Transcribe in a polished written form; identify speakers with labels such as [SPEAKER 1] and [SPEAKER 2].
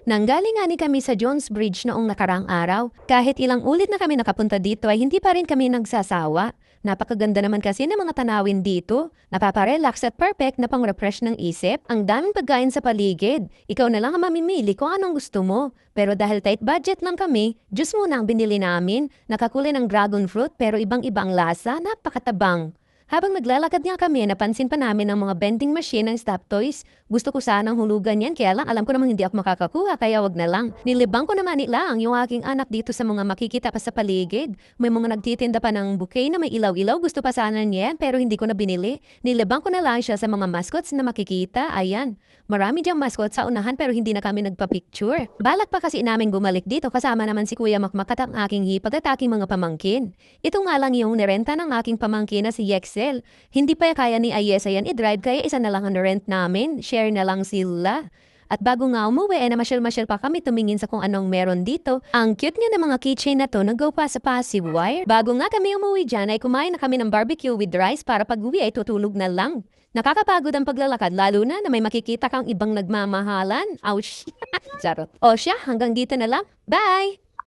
[SPEAKER 1] Nanggaling nga ni kami sa Jones Bridge noong nakaraang araw. Kahit ilang ulit na kami nakapunta dito ay hindi pa rin kami nagsasawa. Napakaganda naman kasi ng mga tanawin dito. Napaparelax at perfect na pang-refresh ng isip. Ang daming pagkain sa paligid. Ikaw na lang ang mamimili kung anong gusto mo. Pero dahil tight budget lang kami, juice muna ang binili namin. Nakakulay ng dragon fruit pero ibang-ibang lasa, napakatabang. Habang naglalakad nga kami, napansin pa namin ang mga vending machine ng stop toys. Gusto ko sanang hulugan yan, kaya lang alam ko namang hindi ako makakakuha, kaya wag na lang. Nilibang ko naman lang yung aking anak dito sa mga makikita pa sa paligid. May mga nagtitinda pa ng bouquet na may ilaw-ilaw, gusto pa sana niya yan, pero hindi ko na binili. Nilibang ko na lang siya sa mga mascots na makikita, ayan. Marami diyang mascot sa unahan pero hindi na kami nagpa-picture. Balak pa kasi namin bumalik dito kasama naman si Kuya Makmakat ang aking hipag at aking mga pamangkin. Ito nga lang yung nirenta ng aking pamangkin na si Yexel. Hindi pa kaya ni Ayesa yan i-drive kaya isa na lang ang rent namin. Share na lang sila. At bago nga umuwi, namasyal-masyal pa kami tumingin sa kung anong meron dito. Ang cute nga ng mga keychain na to, nag-go pa sa passive wire. Bago nga kami umuwi dyan, ay kumain na kami ng barbecue with rice para pag-uwi ay tutulog na lang. Nakakapagod ang paglalakad, lalo na may makikita kang ibang nagmamahalan. Ouch! Charot. O siya, hanggang dito na lang. Bye!